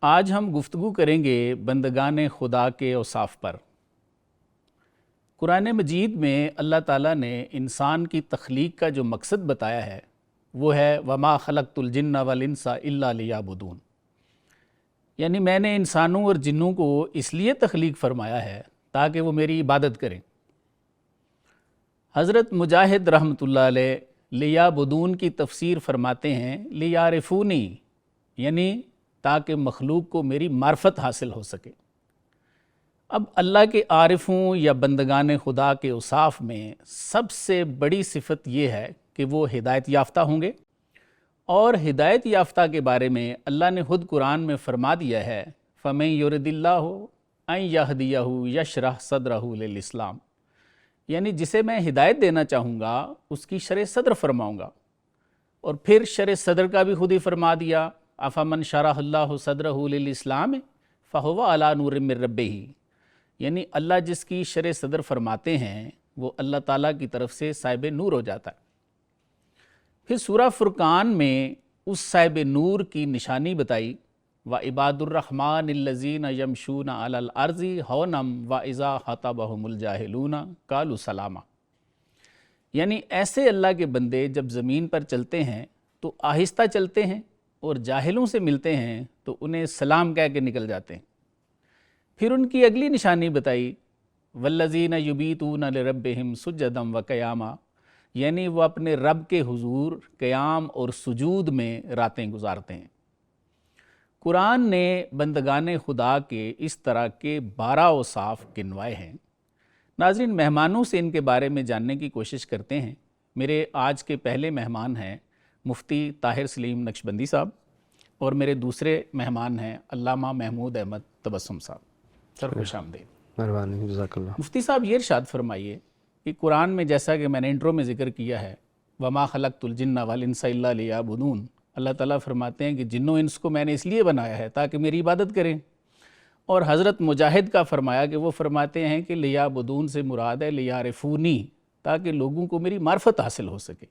آج ہم گفتگو کریں گے بندگان خدا کے اوصاف پر۔ قرآن مجید میں اللہ تعالیٰ نے انسان کی تخلیق کا جو مقصد بتایا ہے وہ ہے وَمَا خَلَقْتُ الْجِنَّ وَالْإِنسَ إِلَّا لِيَعْبُدُونِ، یعنی میں نے انسانوں اور جنوں کو اس لیے تخلیق فرمایا ہے تاکہ وہ میری عبادت کریں۔ حضرت مجاہد رحمۃ اللہ علیہ لیعبدون کی تفسیر فرماتے ہیں لیعرفونی، یعنی تاکہ مخلوق کو میری معرفت حاصل ہو سکے۔ اب اللہ کے عارفوں یا بندگان خدا کے اوصاف میں سب سے بڑی صفت یہ ہے کہ وہ ہدایت یافتہ ہوں گے، اور ہدایت یافتہ کے بارے میں اللہ نے خود قرآن میں فرما دیا ہے فَمَن يُرِدِ اللَّهُ أَن يَهْدِيَهُ يَشْرَحْ صَدْرَهُ لِلْإِسْلَامِ، یعنی جسے میں ہدایت دینا چاہوں گا اس کی شرح صدر فرماؤں گا۔ اور پھر شرح صدر کا بھی خود ہی فرما دیا أَفَمَنْ شَرَحَ اللَّهُ صَدْرَهُ لِلْإِسْلَامِ فَهُوَ عَلَى نُورٍ مِّن رَبِّهِ، یعنی اللہ جس کی شرح صدر فرماتے ہیں وہ اللہ تعالیٰ کی طرف سے صاحب نور ہو جاتا ہے۔ پھر سورہ فرقان میں اس صاحب نور کی نشانی بتائی وَعِبَادُ الرَّحْمَٰنِ الَّذِينَ يَمْشُونَ عَلَى الْأَرْضِ هَوْنًا وَإِذَا خَاطَبَهُمُ الْجَاهِلُونَ قَالُوا سَلَامًا، یعنی ایسے اللہ کے بندے جب زمین پر چلتے ہیں تو آہستہ چلتے ہیں اور جاہلوں سے ملتے ہیں تو انہیں سلام کہہ کے نکل جاتے ہیں۔ پھر ان کی اگلی نشانی بتائی وَالَّذِينَ يُبِيتُونَ لِرَبِّهِمْ سُجَّدًا وَقِيَامًا، یعنی وہ اپنے رب کے حضور قیام اور سجود میں راتیں گزارتے ہیں۔ قرآن نے بندگان خدا کے اس طرح کے 12 اوصاف گنوائے ہیں۔ ناظرین، مہمانوں سے ان کے بارے میں جاننے کی کوشش کرتے ہیں۔ میرے آج کے پہلے مہمان ہیں مفتی طاہر سلیم نقشبندی صاحب، اور میرے دوسرے مہمان ہیں علامہ محمود احمد تبسم صاحب۔ سر خوش آمدید۔ مہربانی، جزاک اللہ۔ مفتی صاحب یہ ارشاد فرمائیے کہ قرآن میں جیسا کہ میں نے انٹرو میں ذکر کیا ہے وَمَا خَلَقْتُ الْجِنَّ وَالْإِنسَ إِلَّا لِيَعْبُدُونَ، اللہ تعالیٰ فرماتے ہیں کہ جن و انس کو میں نے اس لیے بنایا ہے تاکہ میری عبادت کریں، اور حضرت مجاہد کا فرمایا کہ وہ فرماتے ہیں کہ لیعبدون سے مراد ہے لیعرفونی، تاکہ لوگوں کو میری معرفت حاصل ہو سکے۔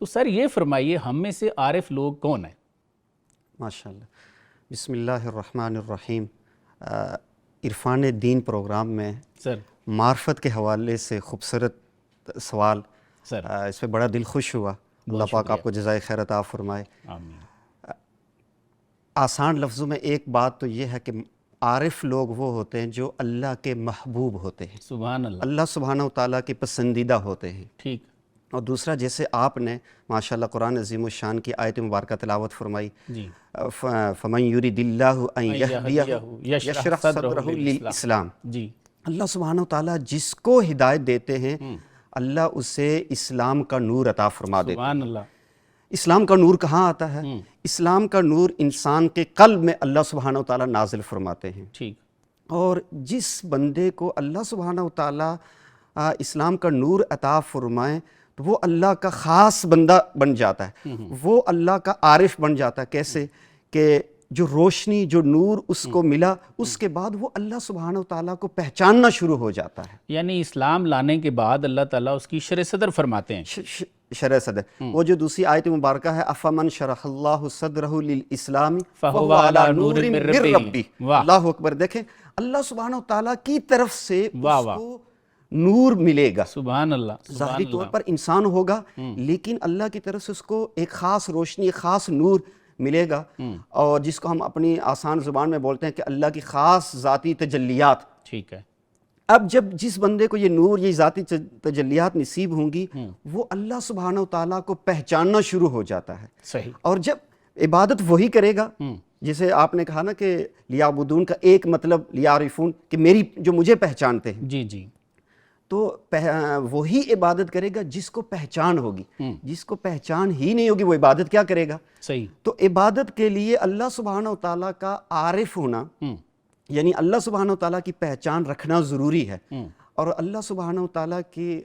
تو سر یہ فرمائیے ہم میں سے عارف لوگ کون ہیں؟ ماشاءاللہ، بسم اللہ الرحمن الرحیم۔ عرفان دین پروگرام میں سر معرفت کے حوالے سے خوبصورت سوال، سر اس پہ بڑا دل خوش ہوا۔ اللہ پاک آپ کو جزائے خیر عطا فرمائے۔ آمین۔ آسان لفظوں میں ایک بات تو یہ ہے کہ عارف لوگ وہ ہوتے ہیں جو اللہ کے محبوب ہوتے ہیں، سبحان اللہ، اللہ سبحانہ وتعالیٰ کے پسندیدہ ہوتے ہیں۔ ٹھیک۔ اور دوسرا، جیسے آپ نے ماشاءاللہ قرآن عظیم الشان کی آیت مبارکہ تلاوت فرمائی جی، فَمَن يُرِدِ اللَّهُ أَن يَهْدِيَهُ يَشْرَحْ صَدْرَهُ لِلْإِسْلَامِ، جی، اللہ سبحانہ وتعالیٰ جس کو ہدایت دیتے ہیں اللہ اسے اسلام کا نور عطا فرما دیتے ہیں۔ سبحان اللہ۔ اسلام کا نور کہاں آتا ہے؟ اسلام کا نور انسان کے قلب میں اللہ سبحانہ وتعالیٰ نازل فرماتے ہیں، ٹھیک۔ اور جس بندے کو اللہ سبحانہ وتعالیٰ اسلام کا نور عطا فرمائیں تو وہ اللہ کا خاص بندہ بن جاتا ہے، وہ اللہ کا عارف بن جاتا ہے۔ کیسے کہ جو روشنی، جو نور اس کو ملا، اس کے بعد وہ اللہ سبحانہ وتعالیٰ کو پہچاننا شروع ہو جاتا ہے۔ یعنی اسلام لانے کے بعد اللہ تعالیٰ اس کی شرح صدر فرماتے ہیں۔ شرح صدر، وہ جو دوسری آیت مبارکہ ہے افمن شرح اللہ صدرہ للاسلام فہو علی نور من ربہ، اللہ اکبر۔ دیکھیں اللہ سبحانہ وتعالیٰ کی طرف سے اس کو نور ملے گا۔ سبحان اللہ۔ ظاہری طور پر انسان ہوگا لیکن اللہ کی طرف سے اس کو ایک خاص روشنی، ایک خاص نور ملے گا، اور جس کو ہم اپنی آسان زبان میں بولتے ہیں کہ اللہ کی خاص ذاتی تجلیات۔ ٹھیک ہے۔ اب جب جس بندے کو یہ نور، یہ ذاتی تجلیات نصیب ہوں گی، وہ اللہ سبحانہ وتعالیٰ کو پہچاننا شروع ہو جاتا ہے۔ صحیح۔ اور جب عبادت وہی کرے گا، جیسے آپ نے کہا نا کہ لیعبدون کا ایک مطلب لیعرفون، کہ میری جو مجھے پہچانتے ہیں، جی جی، تو وہی عبادت کرے گا جس کو پہچان ہوگی۔ جس کو پہچان ہی نہیں ہوگی وہ عبادت کیا کرے گا؟ صحیح۔ تو عبادت کے لیے اللہ سبحانہ وتعالیٰ کا عارف ہونا، یعنی اللہ سبحانہ وتعالیٰ کی پہچان رکھنا ضروری ہے۔ اور اللہ سبحانہ وتعالیٰ کی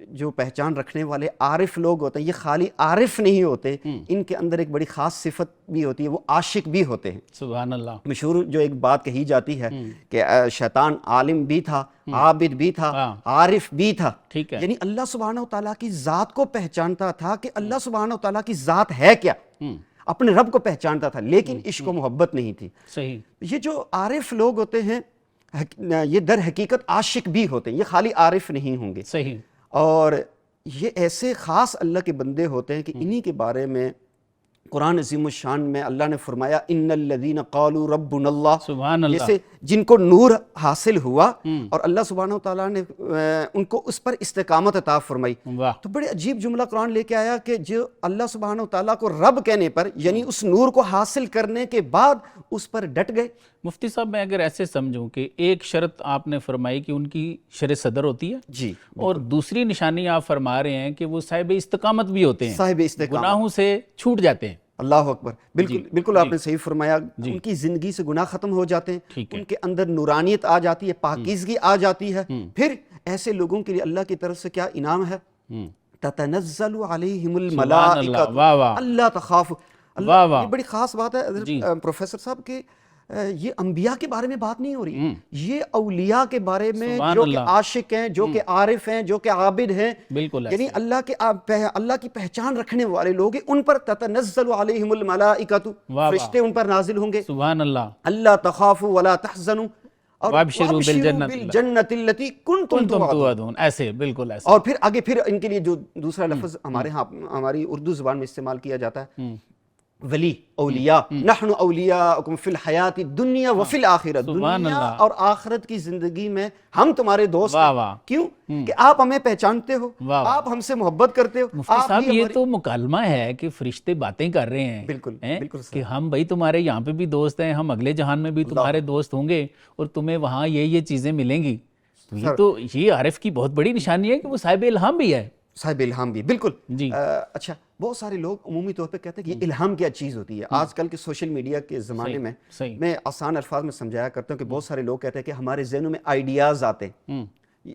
جو پہچان رکھنے والے عارف لوگ ہوتے ہیں، یہ خالی عارف نہیں ہوتے، ان کے اندر ایک بڑی خاص صفت بھی ہوتی ہے، وہ عاشق بھی ہوتے ہیں۔ سبحان اللہ۔ مشہور جو ایک بات کہی جاتی ہے کہ شیطان عالم بھی تھا، عابد بھی تھا، عارف بھی تھا۔ ٹھیک ہے۔ یعنی اللہ سبحانہ وتعالیٰ کی ذات کو پہچانتا تھا کہ اللہ سبحانہ وتعالیٰ کی ذات ہے کیا۔ اپنے رب کو پہچانتا تھا لیکن عشق و محبت نہیں تھی. صحیح. یہ جو عارف لوگ ہوتے ہیں یہ در حقیقت عاشق بھی ہوتے ہیں, یہ خالی عارف نہیں ہوں گے. صحیح. اور یہ ایسے خاص اللہ کے بندے ہوتے ہیں کہ انہی کے بارے میں قرآن عظیم الشان میں اللہ نے فرمایا ان الذین قالوا ربنا اللہ, سبحان اللہ. جیسے جن کو نور حاصل ہوا اور اللہ سبحانہ وتعالیٰ نے ان کو اس پر استقامت عطا فرمائی. واہ. تو بڑے عجیب جملہ قرآن لے کے آیا کہ جو اللہ سبحانہ وتعالیٰ کو رب کہنے پر یعنی اس نور کو حاصل کرنے کے بعد اس پر ڈٹ گئے. مفتی صاحب میں اگر ایسے سمجھوں کہ ایک شرط آپ نے فرمائی کہ ان کی شرع صدر ہوتی ہے جی, اور دوسری نشانی آپ فرما رہے ہیں کہ وہ صاحب استقامت بھی ہوتے ہیں, صاحب استقامت, گناہوں سے چھوٹ جاتے ہیں. اللہ اکبر. بالکل بالکل آپ نے صحیح فرمایا. ان کی زندگی سے گناہ ختم ہو جاتے ہیں, ان کے اندر نورانیت آ جاتی ہے, پاکیزگی آ جاتی ہے. پھر ایسے لوگوں کے لیے اللہ کی طرف سے کیا انعام ہے, تتنزل علیہم الملائکۃ اللہ تخافوا. یہ بڑی خاص بات ہے پروفیسر صاحب کہ یہ انبیاء کے بارے میں بات نہیں ہو رہی, یہ اولیاء کے بارے میں جو کہ عاشق ہیں, جو کہ عارف ہیں, جو کہ عابد ہیں, یعنی اللہ کی پہچان رکھنے والے لوگ ہیں, ان پر تتنزل علیہم الملائکۃ, فرشتے ان پر نازل ہوں گے. سبحان اللہ. اللہ تخافوا ولا تحزنوا اور وابشروا بالجنۃ التی کنتم توعدون. ایسے بالکل ایسے. اور پھر آگے پھر ان کے لیے جو دوسرا لفظ ہمارے ہاں ہماری اردو زبان میں استعمال کیا جاتا ہے ولی, اولیاء, نحن اولیاءکم فی الحیات الدنیا وفی الآخرۃ, دنیا اور آخرت کی زندگی میں ہم تمہارے دوست ہیں. کیوں کہ آپ ہمیں پہچانتے ہو, آپ ہم سے محبت کرتے ہو. مفتی صاحب یہ تو مکالمہ ہے کہ فرشتے باتیں کر رہے ہیں بالکل کہ ہم بھائی تمہارے یہاں پہ بھی دوست ہیں, ہم اگلے جہان میں بھی تمہارے دوست ہوں گے اور تمہیں وہاں یہ چیزیں ملیں گی. تو یہ عارف کی بہت بڑی نشانی ہے کہ وہ صاحب الہام بھی ہے. صاحب الہام بھی بالکل. جی. اچھا, بہت سارے لوگ عمومی طور پہ کہتے ہیں کہ یہ الہام کیا چیز ہوتی ہے. آج کل کے سوشل میڈیا کے زمانے میں میں آسان الفاظ میں سمجھایا کرتا ہوں کہ بہت سارے لوگ کہتے ہیں کہ ہمارے ذہنوں میں آئیڈیاز آتے ہیں.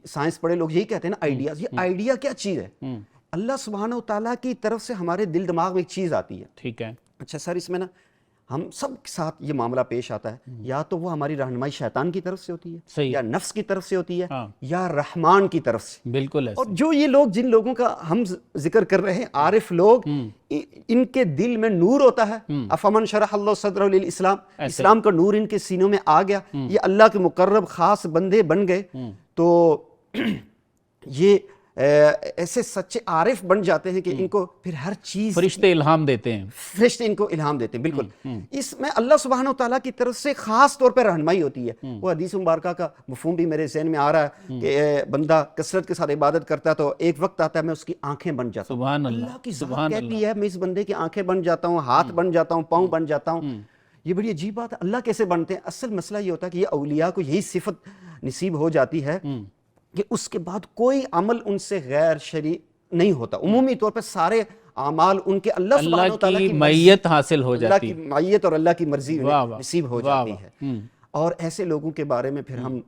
سائنس پڑھے لوگ یہی کہتے ہیں نا آئیڈیاز. یہ آئیڈیا کیا چیز ہے؟ اللہ سبحانہ وتعالیٰ کی طرف سے ہمارے دل دماغ میں ایک چیز آتی ہے. ٹھیک ہے. اچھا سر, اس میں نا ہم سب کے ساتھ یہ معاملہ پیش آتا ہے, یا تو وہ ہماری رہنمائی شیطان کی طرف سے ہوتی ہے, یا نفس کی طرف سے ہوتی ہے, یا رحمان کی طرف سے. بالکل. اور جو یہ لوگ جن لوگوں کا ہم ذکر کر رہے ہیں عارف لوگ, ان کے دل میں نور ہوتا ہے. افمن شرح اللہ صدرہ للاسلام, اسلام کا نور ان کے سینوں میں آ گیا, یہ اللہ کے مقرب خاص بندے بن گئے. تو یہ ایسے سچے عارف بن جاتے ہیں کہ ان کو پھر ہر چیز فرشتے الہام دیتے ہیں. فرشتے ان کو الہام دیتے ہیں. بالکل. اس میں اللہ سبحانہ وتعالیٰ کی طرف سے خاص طور پر رہنمائی ہوتی ہے. وہ حدیث مبارکہ کا مفہوم بھی میرے ذہن میں آ رہا ہے کہ بندہ کثرت کے ساتھ عبادت کرتا ہے تو ایک وقت آتا ہے میں اس کی آنکھیں بن جاتا ہوں. سبحان اللہ کی ذات کہتی ہے میں اس بندے کی آنکھیں بن جاتا ہوں, ہاتھ بن جاتا ہوں, پاؤں بن جاتا ہوں. یہ بڑی عجیب بات ہے. اللہ کیسے بنتے ہیں؟ اصل مسئلہ یہ ہوتا ہے کہ یہ اولیاء کو یہی صفت نصیب ہو جاتی ہے کہ اس کے بعد کوئی عمل ان سے غیر شرعی نہیں ہوتا. عمومی طور پر سارے اعمال ان کے اللہ سبحانہ وتعالیٰ کی معیت حاصل ہو جاتی ہے, اللہ کی معیت اور اللہ کی مرضی نصیب ہو جاتی ہے. اور ایسے لوگوں کے بارے میں پھر ہم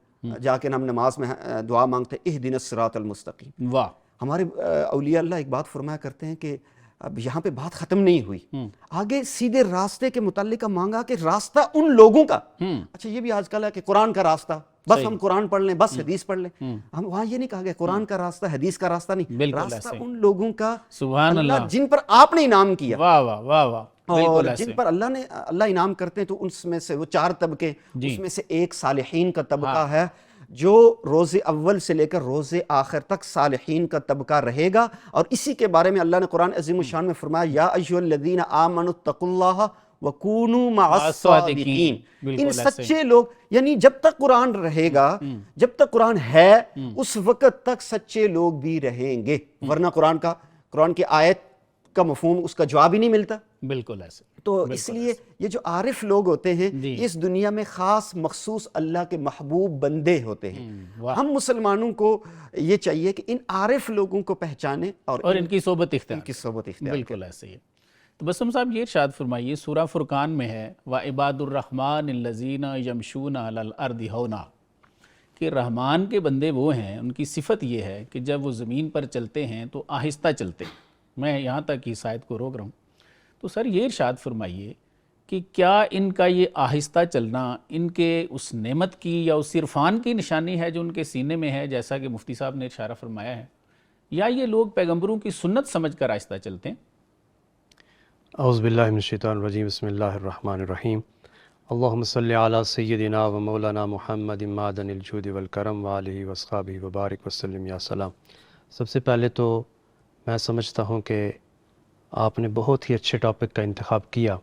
جا کے ہم نماز میں دعا مانگتے ہیں اہدنا الصراط المستقیم. ہمارے اولیاء اللہ ایک بات فرمایا کرتے ہیں کہ اب یہاں پہ بات ختم نہیں ہوئی, آگے سیدھے راستے کے متعلق مانگا کہ راستہ ان لوگوں کا. اچھا یہ بھی آج کل ہے کہ قرآن کا راستہ, بس ہم قرآن پڑھ لیں, بس حدیث پڑھ لیں. ہم وہاں یہ نہیں کہا گیا قرآن کا راستہ حدیث کا راستہ نہیں, راستہ ان لوگوں کا سبحان اللہ جن پر آپ نے انعام کیا. واہ واہ واہ واہ. اور جن پر اللہ انعام کرتے ہیں تو اس میں سے وہ 4 طبقے, اس میں سے ایک صالحین کا طبقہ ہے جو روز اول سے لے کر روز آخر تک صالحین کا طبقہ رہے گا. اور اسی کے بارے میں اللہ نے قرآن عظیم الشان میں فرمایا یا ایھا الذین آمنوا اتقوا اللہ وکونوا مع الصادقین. ان سچے لوگ, یعنی جب تک قرآن رہے گا, جب تک قرآن ہے اس وقت تک سچے لوگ بھی رہیں گے, ورنہ قرآن کی آیت کا مفہوم اس کا جواب ہی نہیں ملتا. بالکل ایسے. تو اس لیے یہ جو عارف لوگ ہوتے ہیں اس دنیا میں خاص مخصوص اللہ کے محبوب بندے ہوتے ہیں. ہم مسلمانوں کو یہ چاہیے کہ ان عارف لوگوں کو پہچانے اور ان کی صحبت اختیار. بالکل ایسے ہی. تو بسم صاحب یہ ارشاد فرمائیے, سورہ فرقان میں ہے وَعِبَادُ الرَّحْمَٰنِ الَّذِينَ يَمْشُونَ عَلَى الْأَرْضِ هَوْنًا, کہ رحمان کے بندے وہ ہیں, ان کی صفت یہ ہے کہ جب وہ زمین پر چلتے ہیں تو آہستہ چلتے ہیں. میں یہاں تک اس آیت کو روک رہا ہوں. تو سر یہ ارشاد فرمائیے کہ کیا ان کا یہ آہستہ چلنا ان کے اس نعمت کی یا اس عرفان کی نشانی ہے جو ان کے سینے میں ہے, جیسا کہ مفتی صاحب نے اشارہ فرمایا ہے, یا یہ لوگ پیغمبروں کی سنت سمجھ کر آہستہ چلتے ہیں؟ اعوذ باللہ من الشیطان الرجیم، بسم اللہ الرحمن الرحیم۔ اللہم صلی علی سیدنا و مولانا محمد معدن الجود والکرم وآلہ واصحابہ وبارک وسلم یا سلام۔ سب سے پہلے تو میں سمجھتا ہوں کہ آپ نے بہت ہی اچھے ٹاپک کا انتخاب کیا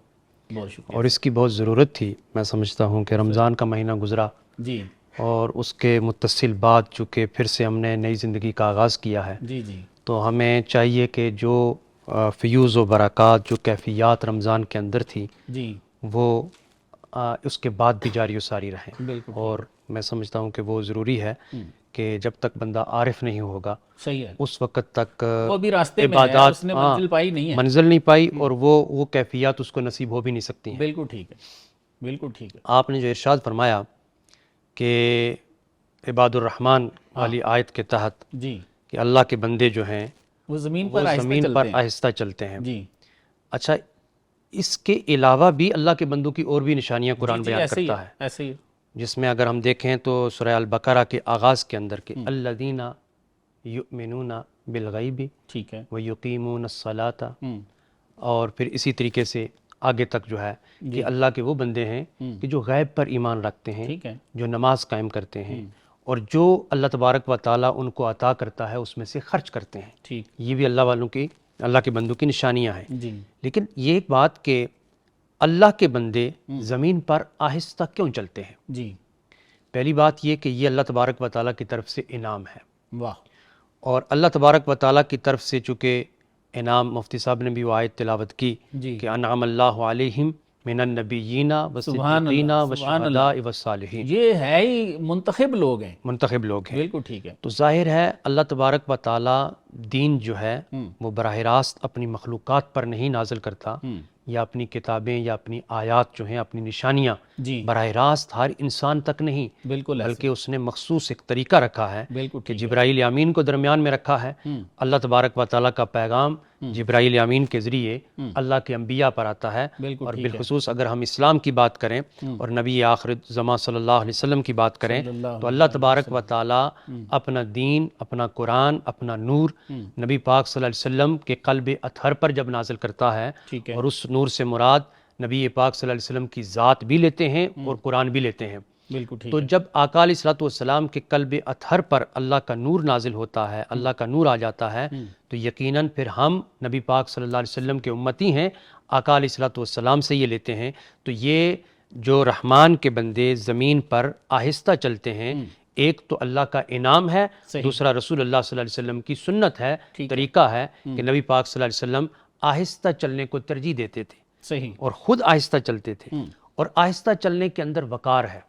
بہت شکریہ اور اس کی بہت ضرورت تھی۔ میں سمجھتا ہوں کہ رمضان کا مہینہ گزرا جی اور اس کے متصل بعد چونکہ پھر سے ہم نے نئی زندگی کا آغاز کیا ہے، جی جی تو ہمیں چاہیے کہ جو فیوز و برکات، جو کیفیات رمضان کے اندر تھی، جی وہ اس کے بعد بھی جاری و ساری رہیں۔ بالکل اور میں سمجھتا ہوں کہ وہ ضروری ہے کہ جب تک بندہ عارف نہیں ہوگا صحیح ہے، اس وقت تک وہ ابھی راستے میں ہے، عبادات اس نے منزل پائی نہیں ہے۔ منزل نہیں پائی اور وہ کیفیات اس کو نصیب ہو بھی نہیں سکتی ہیں۔ بالکل ٹھیک ہے، بالکل ٹھیک ہے آپ نے جو ارشاد فرمایا کہ عباد الرحمن والی آیت کے تحت جی، کہ اللہ کے بندے جو ہیں وہ زمین وہ پر آہستہ زمین پر چلتے ہیں۔ آہستہ چلتے ہیں۔ جی اچھا، اس کے علاوہ بھی اللہ کے بندوں کی اور بھی نشانیاں قرآن جی بیان ایسے ہی کرتا ہے، ہے، ایسے ہی ہے۔ جس میں اگر ہم دیکھیں تو سورہ البقرہ کے آغاز کے اندر کہ الذین یؤمنون بالغیب ٹھیک ہے، ویقیمون الصلاۃ، ہوں اور پھر اسی طریقے سے آگے تک جو ہے کہ اللہ کے وہ بندے ہیں کہ جو غیب پر ایمان رکھتے ہیں، ٹھیک ہے، جو نماز قائم کرتے ہیں اور جو اللہ تبارک و تعالیٰ ان کو عطا کرتا ہے اس میں سے خرچ کرتے ہیں۔ ٹھیک، یہ بھی اللہ کے بندوں کی نشانیاں ہیں۔ جی لیکن یہ ایک بات کہ اللہ کے بندے زمین پر آہستہ کیوں چلتے ہیں؟ جی، پہلی بات یہ کہ یہ اللہ تبارک و تعالیٰ کی طرف سے انعام ہے، واہ، اور اللہ تبارک و تعالیٰ کی طرف سے چونکہ انعام، مفتی صاحب نے بھی وہ آیت تلاوت کی جی، کہ انعم اللہ علیہم من النبیین سبحان والصدیقین اللہ، سبحان اللہ، والشہداء والصالحین، یہ ہے ہی منتخب لوگ ہیں۔ منتخب لوگ ہیں۔ بالکل ٹھیک ہے، تو ظاہر ہے اللہ تبارک و تعالیٰ دین جو ہے وہ براہ راست اپنی مخلوقات پر نہیں نازل کرتا، یا اپنی کتابیں یا اپنی آیات جو ہیں، اپنی نشانیاں جی براہ راست ہر انسان تک نہیں، بالکل ایسے، بلکہ اس نے مخصوص ایک طریقہ رکھا ہے بالکل کہ ٹھیک جبرائیل امین کو درمیان میں رکھا ہے۔ اللہ تبارک و تعالیٰ کا پیغام جبرائیل امین کے ذریعے اللہ کے انبیاء پر آتا ہے، بالکل اور ٹھیک ہے، بالخصوص اگر ہم اسلام کی بات کریں اور نبی آخر زمان صلی اللہ علیہ وسلم کی بات کریں صلی اللہ تو اللہ تبارک و تعالیٰ اپنا دین، اپنا قرآن، اپنا نور نبی پاک صلی اللہ علیہ وسلم کے قلب اطہر پر جب نازل کرتا ہے، ٹھیک ہے، اور اس نور سے مراد نبی پاک صلی اللہ علیہ وسلم کی ذات بھی لیتے ہیں اور قرآن بھی لیتے ہیں۔ بالکل ٹھیک تو ہے، جب آقا علیہ الصلوۃ والسلام کے قلب اطہر پر اللہ کا نور نازل ہوتا ہے، اللہ کا نور آ جاتا ہے، تو یقیناً پھر ہم نبی پاک صلی اللہ علیہ وسلم کے امتی ہیں، آقا علیہ الصلوۃ والسلام سے یہ لیتے ہیں۔ تو یہ جو رحمان کے بندے زمین پر آہستہ چلتے ہیں، ایک تو اللہ کا انعام ہے، دوسرا رسول اللہ صلی اللہ علیہ وسلم کی سنت ہے، طریقہ ہے کہ نبی پاک صلی اللہ علیہ وسلم آہستہ چلنے کو ترجیح دیتے تھے صحیح، اور خود آہستہ چلتے تھے، اور آہستہ چلنے کے اندر وقار ہے،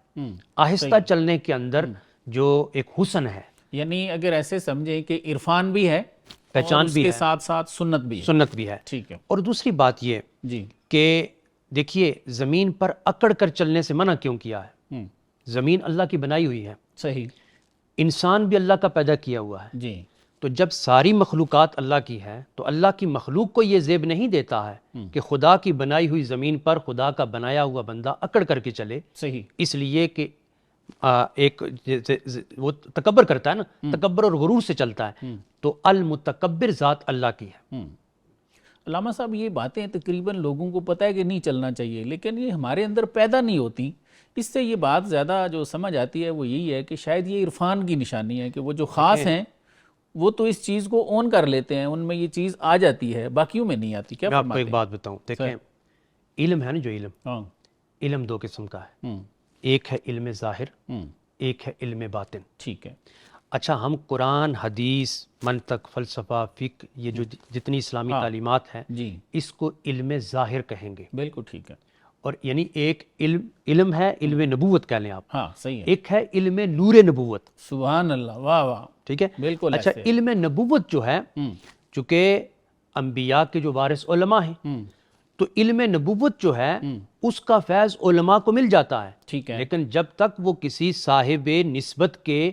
آہستہ چلنے کے اندر جو ایک حسن ہے، یعنی اگر ایسے سمجھیں کہ عرفان بھی ہے، پہچان اور بھی اس کے ہے، ساتھ ساتھ سنت بھی ہے۔ سنت بھی ہے۔ ٹھیک ہے، اور دوسری بات یہ جی کہ دیکھیے زمین پر اکڑ کر چلنے سے منع کیوں کیا ہے؟ زمین اللہ کی بنائی ہوئی ہے، صحیح، انسان بھی اللہ کا پیدا کیا ہوا ہے، جی تو جب ساری مخلوقات اللہ کی ہے تو اللہ کی مخلوق کو یہ زیب نہیں دیتا ہے کہ خدا کی بنائی ہوئی زمین پر خدا کا بنایا ہوا بندہ اکڑ کر کے چلے، صحیح، اس لیے کہ ایک وہ تکبر کرتا ہے نا، تکبر اور غرور سے چلتا ہے، تو المتکبر ذات اللہ کی ہے۔ علامہ صاحب یہ باتیں تقریباً لوگوں کو پتہ ہے کہ نہیں چلنا چاہیے، لیکن یہ ہمارے اندر پیدا نہیں ہوتی۔ اس سے یہ بات زیادہ جو سمجھ آتی ہے وہ یہی ہے کہ شاید یہ عرفان کی نشانی ہے کہ وہ جو خاص ہیں وہ تو اس چیز کو اون کر لیتے ہیں، ان میں یہ چیز آ جاتی ہے، باقیوں میں نہیں آتی۔ کیا میں آپ کو فرماتے ایک بات بتاؤں، دیکھیں علم ہے نا، جو علم، ہاں، علم دو قسم کا ہے، ایک ہے علم ظاہر، ایک ہے علم باطن۔ ٹھیک ہے، اچھا، ہم قرآن، حدیث، منطق، فلسفہ، فقہ، یہ جو جتنی اسلامی تعلیمات ہیں، جی اس کو علم ظاہر کہیں گے، بالکل ٹھیک ہے، اور یعنی ایک علم ہے، علم نبوت کہہ لیں آپ، ہاں صحیح ہے، ایک ہے علم نور نبوت، سبحان اللہ، واہ واہ، ٹھیک ہے۔ بالکل اچھا، ایسے، علم نبوت جو ہے، چونکہ انبیاء کے جو وارث علماء ہیں، تو علم نبوت جو ہے اس کا فیض علماء کو مل جاتا ہے، ٹھیک ہے، لیکن جب تک وہ کسی صاحب نسبت کے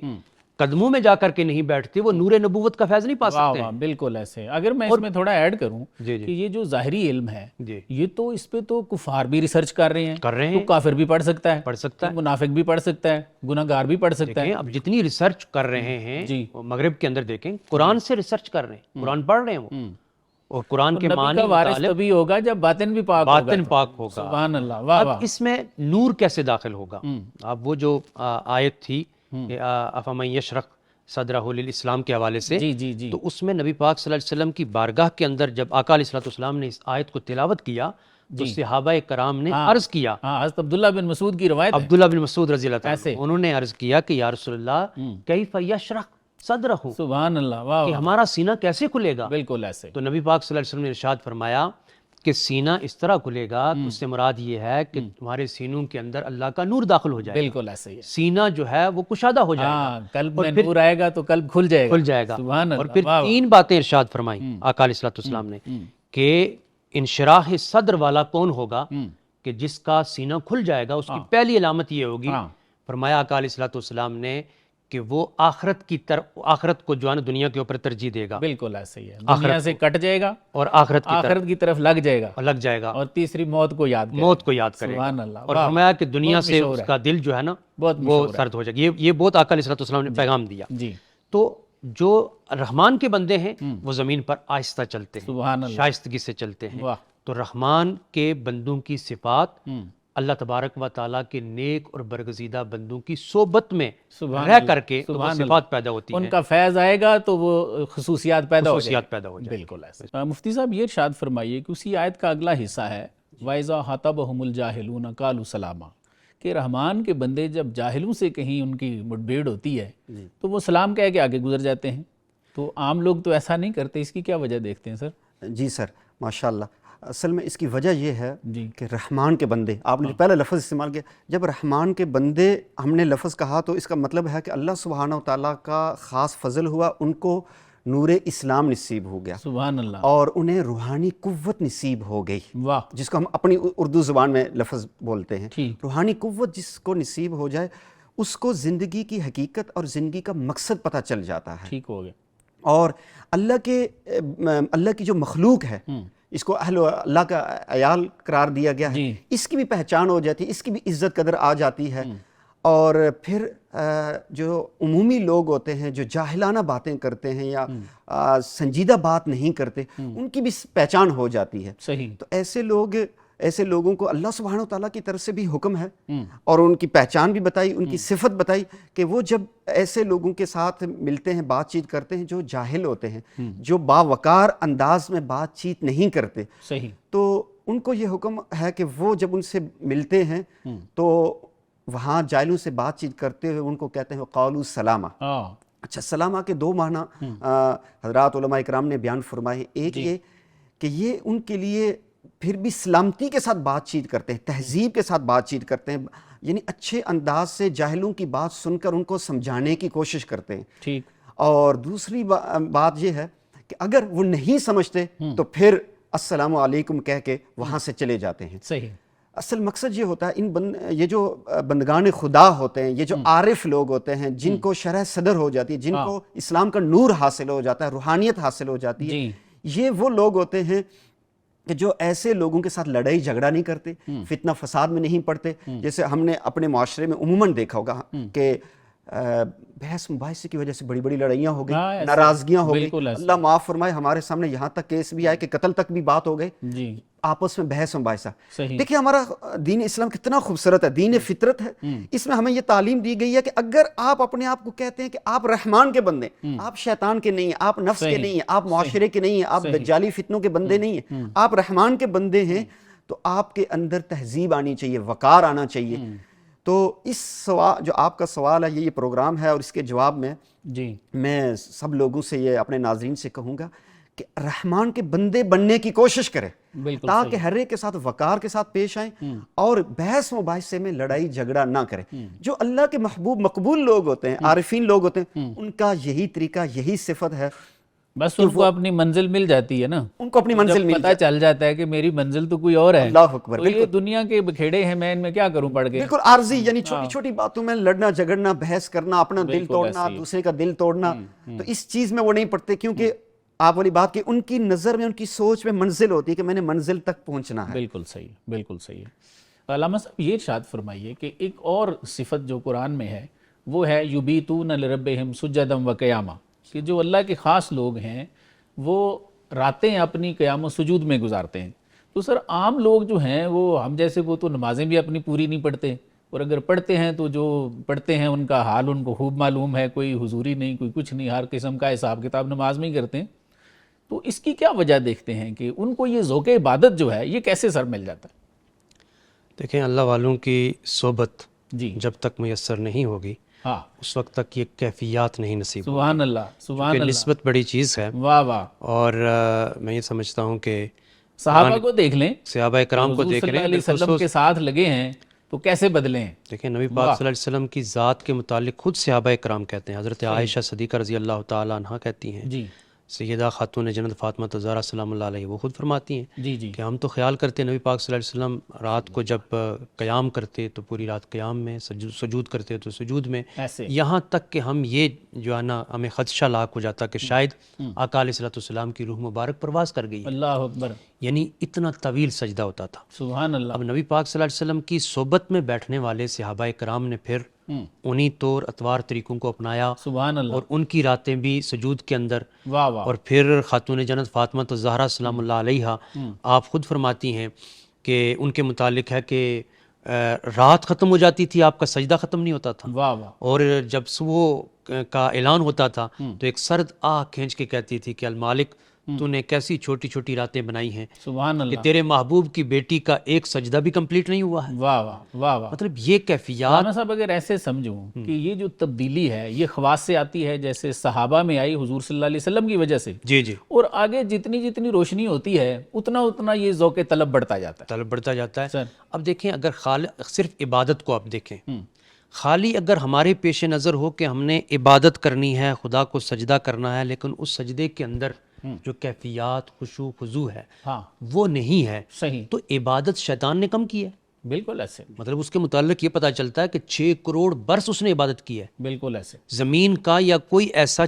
قدموں میں جا کر کے نہیں بیٹھتے وہ نور نبوت کا فیض نہیں پا واہ سکتے واہ، ہیں۔ بالکل ایسے۔ اگر میں اس میں تھوڑا ایڈ کروں جی جی کہ یہ جو ظاہری علم ہے جی یہ تو اس پہ تو کفار بھی ریسرچ کر رہے ہیں، کر رہے تو ہیں، کافر بھی پڑھ سکتا ہے، پڑھ سکتا ہے۔ منافق بھی پڑھ سکتا ہے، گناہ گار بھی پڑھ سکتا ہے۔ دیکھیں اب جتنی ریسرچ کر رہے ہیں، جی مغرب کے اندر دیکھیں قرآن سے ریسرچ کر رہے ہیں، قرآن پڑھ رہے ہیں وہ، اور قرآن کے نبی معنی کا وارث متعلق تبھی ہوگا جب باطن بھی پاک ہوگا. باطن پاک ہوگا. سبحان اللہ. واہ اب واہ. اس میں نور کیسے داخل ہوگا؟ اب وہ جو آیت تھی افمن یشرح صدرہ للاسلام کے حوالے سے، جی جی جی. تو اس میں نبی پاک صلی اللہ علیہ وسلم کی بارگاہ کے اندر جب آقا علیہ الصلوۃ والسلام نے اس آیت کو تلاوت کیا تو صحابہ کرام نے عرض کیا، ہاں حضرت عبداللہ بن مسعود کی روایت ہے. عبداللہ بن مسعود رضی اللہ تعالیٰ ایسے عنہ، انہوں نے عرض کیا کہ یا رسول اللہ کیف یشرح صدرہ، سبحان اللہ. واہ کہ واہ. ہمارا سینہ کیسے کھلے گا؟ بالکل ایسے. تو نبی پاک صلی اللہ علیہ وسلم نے ارشاد فرمایا کہ سینہ اس طرح کھلے گا تو اس سے مراد یہ ہے کہ تمہارے سینوں کے اندر اللہ کا نور داخل ہو جائے گا. بالکل ایسے ہی ہے. سینہ جو ہے وہ کشادہ ہو جائے گا، ہاں قلب میں نور آئے گا تو قلب کھل جائے گا. کھل جائے گا. سبحان اللہ. اور پھر واہ واہ. تین باتیں ارشاد فرمائیں آقا علیہ الصلوۃ والسلام نے کہ انشراح صدر والا کون ہوگا کہ جس کا سینہ کھل جائے گا، اس کی پہلی علامت یہ ہوگی، فرمایا آقا علیہ الصلوۃ والسلام نے کہ وہ آخرت کی طرف، آخرت کو جو ہے نا دنیا کے اوپر ترجیح دے گا. بالکل ایسے ہی ہے. دنیا سے کٹ جائے گا اور آخرت کی طرف لگ جائے گا. لگ جائے گا. اور تیسری موت کو یاد کرے. موت کو یاد کرے. سبحان اللہ. اور فرمایا کہ دنیا سے اس کا دل جو ہے نا وہ سرد ہو جائے گا. یہ بہت آقا علیہ الصلوۃ والسلام نے پیغام دیا. جی. تو جو رحمان کے بندے ہیں وہ زمین پر آہستہ چلتے ہیں، سبحان اللہ. شائستگی سے چلتے ہیں. واہ. تو رحمان کے بندوں کی صفات اللہ تبارک و تعالیٰ کے نیک اور برگزیدہ بندوں کی صحبت میں رہ کر کے تو وہ صفات پیدا ہوتی ہیں. ان کا فیض آئے گا تو وہ خصوصیات پیدا ہو جائیں. پیدا ہو جائیں. بالکل ایسے. مفتی صاحب یہ ارشاد فرمائیے کہ اسی آیت کا اگلا حصہ ہے وَإِذَا خَاطَبَهُمُ الْجَاهِلُونَ قَالُوا سَلَامًا، کہ رحمان کے بندے جب جاہلوں سے کہیں ان کی مٹ بھیڑ ہوتی ہے تو وہ سلام کہہ کے آگے گزر جاتے ہیں. تو عام لوگ تو ایسا نہیں کرتے، اس کی کیا وجہ دیکھتے ہیں سر؟ جی سر، ماشاءاللہ. اصل میں اس کی وجہ یہ ہے کہ رحمان کے بندے، آپ نے پہلا لفظ استعمال کیا، جب رحمان کے بندے ہم نے لفظ کہا تو اس کا مطلب ہے کہ اللہ سبحانہ و تعالیٰ کا خاص فضل ہوا، ان کو نور اسلام نصیب ہو گیا. سبحان اللہ. اور انہیں روحانی قوت نصیب ہو گئی، واہ. جس کو ہم اپنی اردو زبان میں لفظ بولتے ہیں. ٹھیک. روحانی قوت جس کو نصیب ہو جائے اس کو زندگی کی حقیقت اور زندگی کا مقصد پتہ چل جاتا ہے. ٹھیک ہو گیا. اور اللہ کی جو مخلوق ہے، اس کو اہل اللہ کا عیال قرار دیا گیا ہے، اس کی بھی پہچان ہو جاتی ہے، اس کی بھی عزت قدر آ جاتی ہے. اور پھر جو عمومی لوگ ہوتے ہیں جو جاہلانہ باتیں کرتے ہیں یا سنجیدہ بات نہیں کرتے، ان کی بھی پہچان ہو جاتی ہے. صحیح. تو ایسے لوگوں کو اللہ سبحانہ و تعالیٰ کی طرف سے بھی حکم ہے اور ان کی پہچان بھی بتائی، ان کی صفت بتائی کہ وہ جب ایسے لوگوں کے ساتھ ملتے ہیں، بات چیت کرتے ہیں جو جاہل ہوتے ہیں، جو باوقار انداز میں بات چیت نہیں کرتے، صحیح، تو ان کو یہ حکم ہے کہ وہ جب ان سے ملتے ہیں تو وہاں جاہلوں سے بات چیت کرتے ہوئے ان کو کہتے ہیں قالوا سلاما. اچھا، سلامہ کے دو معنی حضرات علماء اکرام نے بیان فرمائے. ایک یہ کہ یہ ان کے لیے پھر بھی سلامتی کے ساتھ بات چیت کرتے ہیں، تہذیب کے ساتھ بات چیت کرتے ہیں، یعنی اچھے انداز سے جاہلوں کی بات سن کر ان کو سمجھانے کی کوشش کرتے ہیں. ٹھیک. اور دوسری بات یہ ہے کہ اگر وہ نہیں سمجھتے تو پھر السلام علیکم کہہ کے وہاں سے چلے جاتے ہیں. صحیح. اصل مقصد یہ ہوتا ہے یہ جو بندگان خدا ہوتے ہیں، یہ جو عارف لوگ ہوتے ہیں، جن کو شرح صدر ہو جاتی ہے، جن کو اسلام کا نور حاصل ہو جاتا ہے، روحانیت حاصل ہو جاتی ہے، یہ وہ لوگ ہوتے ہیں کہ جو ایسے لوگوں کے ساتھ لڑائی جھگڑا نہیں کرتے، فتنہ فساد میں نہیں پڑتے. جیسے ہم نے اپنے معاشرے میں عموماً دیکھا ہوگا کہ بحث مباحثے کی وجہ سے بڑی بڑی لڑائیاں ہو گئی، ناراضگیاں ہو گئی. اللہ معاف فرمائے، ہمارے سامنے یہاں تک کیس بھی آئے کہ قتل تک بھی بات ہو گئے آپس میں، بحث مباحثہ. دیکھیں ہمارا دین اسلام کتنا خوبصورت ہے، دین فطرت ہے. اس میں ہمیں یہ تعلیم دی گئی ہے کہ اگر آپ اپنے آپ کو کہتے ہیں کہ آپ رحمان کے بندے، آپ شیطان کے نہیں ہیں، آپ نفس کے نہیں ہیں، آپ معاشرے کے نہیں ہیں، آپ دجالی فتنوں کے بندے نہیں ہیں، آپ رحمان کے بندے ہیں، تو آپ کے اندر تہذیب آنی چاہیے، وقار آنا چاہیے. تو اس سوال جو آپ کا سوال ہے، یہ پروگرام ہے، اور اس کے جواب میں میں سب لوگوں سے یہ اپنے ناظرین سے کہوں گا کہ رحمان کے بندے بننے کی کوشش کریں، تاکہ ہر ایک کے ساتھ وقار کے ساتھ پیش آئیں اور بحث مباحثے میں لڑائی جھگڑا نہ کریں. جو اللہ کے محبوب مقبول لوگ ہوتے ہیں، عارفین لوگ ہوتے ہیں، ان کا یہی طریقہ، یہی صفت ہے. بس ان کو اپنی منزل مل جاتی ہے نا، ان کو اپنی منزل مل پتہ چل جاتا ہے کہ میری منزل تو کوئی اور ہے. اللہ اکبر. تو یہ دنیا کے بکھیڑے ہیں، میں ان میں کیا کروں پڑھ کے. بالکل عارضی، یعنی چھوٹی چھوٹی باتوں میں لڑنا جھگڑنا، بحث کرنا، اپنا دل توڑنا، دوسرے کا دل توڑنا، تو اس چیز میں وہ نہیں پڑتے، کیونکہ آپ والی بات کہ ان کی نظر میں، ان کی سوچ میں منزل ہوتی ہے کہ میں نے منزل تک پہنچنا ہے. بالکل صحیح، بالکل صحیح. علامہ صاحب یہ ارشاد فرمائیے کہ ایک اور صفت جو قرآن میں ہے وہ ہے یبیتون لربہم سجدا و قیاما، کہ جو اللہ کے خاص لوگ ہیں وہ راتیں اپنی قیام و سجود میں گزارتے ہیں. تو سر عام لوگ جو ہیں وہ ہم جیسے وہ تو نمازیں بھی اپنی پوری نہیں پڑھتے, اور اگر پڑھتے ہیں تو جو پڑھتے ہیں ان کا حال ان کو خوب معلوم ہے, کوئی حضوری نہیں, کوئی کچھ نہیں, ہر قسم کا حساب کتاب نماز میں ہی کرتے ہیں. تو اس کی کیا وجہ دیکھتے ہیں کہ ان کو یہ ذوق عبادت جو ہے یہ کیسے سر مل جاتا ہے؟ دیکھیں اللہ والوں کی صحبت جی جب تک میسر نہیں ہوگی ہاں, اس وقت تک یہ کیفیات نہیں نصیب ہوگی. سبحان اللہ سبحان کہ اللہ, نسبت بڑی چیز ہے, واہ واہ. اور میں یہ سمجھتا ہوں کہ صحابہ کو دیکھ لیں, صحابہ کرام کو حضور دیکھ صلی رہے اللہ ہیں, علیہ وسلم کے ساتھ لگے ہیں تو کیسے بدلے ہیں. دیکھیں نبی پاک صلی اللہ علیہ وسلم کی ذات کے متعلق خود صحابہ کرام کہتے ہیں. حضرت عائشہ صدیقہ رضی اللہ تعالی عنہا کہتی ہیں, جی سیدہ خاتون جنت فاطمہ الزہرا سلام اللہ علیہ وہ خود فرماتی ہیں جی جی کہ ہم تو خیال کرتے ہیں نبی پاک صلی اللہ علیہ وسلم رات کو جب قیام کرتے تو پوری رات قیام میں, سجود کرتے تو سجود میں, ایسے یہاں تک کہ ہم یہ جو ہے نا ہمیں خدشہ لاحق ہو جاتا کہ شاید آقا علیہ الصلوۃ والسلام کی روح مبارک پرواز کر گئی ہے. اللہ اکبر, یعنی اتنا طویل سجدہ ہوتا تھا. سبحان اللہ. اب نبی پاک صلی اللہ علیہ وسلم کی صحبت میں بیٹھنے والے صحابہ کرام نے پھر انہی طور اتوار طریقوں کو اپنایا, سبحان اللہ, اور ان کی راتیں بھی سجود کے اندر. واہ واہ. اور پھر خاتون جنت فاطمہ الزہرا سلام اللہ علیہا آپ خود فرماتی ہیں کہ ان کے متعلق ہے کہ رات ختم ہو جاتی تھی, آپ کا سجدہ ختم نہیں ہوتا تھا, واہ واہ. اور جب صبح کا اعلان ہوتا تھا تو ایک سرد آہ کھینچ کے کہتی تھی کہ المالک تو نے کیسی چھوٹی چھوٹی راتیں بنائی ہیں سبحان کہ اللہ. تیرے محبوب کی بیٹی کا ایک سجدہ بھی کمپلیٹ نہیں ہوا ہے. واہ واہ واہ واہ. مطلب یہ کیفیات, مولانا صاحب اگر ایسے سمجھوں کہ یہ جو تبدیلی ہے یہ خواص سے آتی ہے, جیسے صحابہ میں آئی حضور صلی اللہ علیہ وسلم کی وجہ سے, جی جی, اور آگے جتنی جتنی روشنی ہوتی ہے اتنا اتنا یہ ذوق طلب بڑھتا جاتا ہے. طلب بڑھتا جاتا ہے. سر اب دیکھیں اگر صرف عبادت کو آپ دیکھیں, خالی اگر ہمارے پیش نظر ہو کہ ہم نے عبادت کرنی ہے, خدا کو سجدہ کرنا ہے, لیکن اس سجدے کے اندر جو کیفیات خشوع خضوع ہے ہاں وہ نہیں ہے, صحیح, تو عبادت شیطان نے کم کی ہے. بالکل ایسے, مطلب اس کے متعلق یہ پتہ چلتا ہے کہ 6 کروڑ برس اس نے عبادت کی ہے. بالکل ایسے. زمین کا یا کوئی ایسا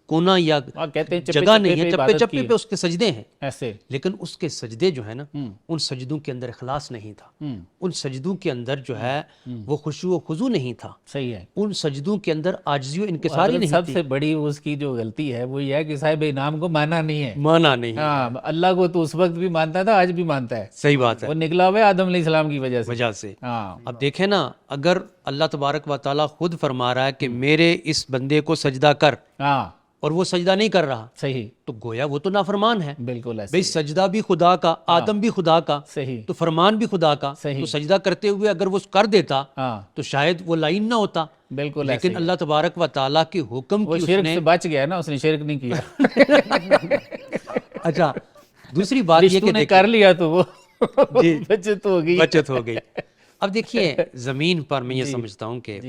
کونا یا کہتے ہیں جگہ نہیں ہے, چپے چپے پہ اس کے سجدے ہیں, ایسے, لیکن اس کے سجدے جو ہے نا ان سجدوں کے اندر اخلاص نہیں تھا, ان سجدوں کے اندر جو ہے وہ خشوع و خضوع نہیں تھا, صحیح ہے. ان سجدوں کے اندر عاجزی و انکساری نہیں سب تھی. سے بڑی اس کی جو غلطی ہے وہ یہ ہے کہ صاحب انعام کو مانا نہیں ہے. مانا نہیں, ہاں, اللہ کو تو اس وقت بھی مانتا تھا, آج بھی مانتا ہے. صحیح بات ہے, وہ نکلا ہوا ہے آدم علیہ السلام کی وجہ سے. ہاں, اب دیکھیں نا, اگر اللہ تبارک و تعالیٰ خود فرما رہا ہے کہ میرے اس بندے کو سجدہ کر, ہاں, اور وہ سجدہ نہیں کر رہا, صحیح, تو گویا وہ تو نافرمان ہے. بالکل ایسے, بھئی سجدہ بھی خدا کا, آدم بھی خدا کا, صحیح, تو فرمان بھی خدا کا, صحیح. تو سجدہ کرتے ہوئے اگر وہ کر دیتا ہاں, تو شاید وہ لائن نہ ہوتا. بالکل ایسے. لیکن اللہ تبارک و تعالیٰ کے حکم وہ کی شرک سے بچ گیا نا, اس نے شرک نہیں کیا. اچھا, دوسری بات یہ کہ نے کر لیا تو وہ بچت ہو گئی, بچت ہو گئی. اب دیکھیے زمین پر میں یہ سمجھتا ہوں کہ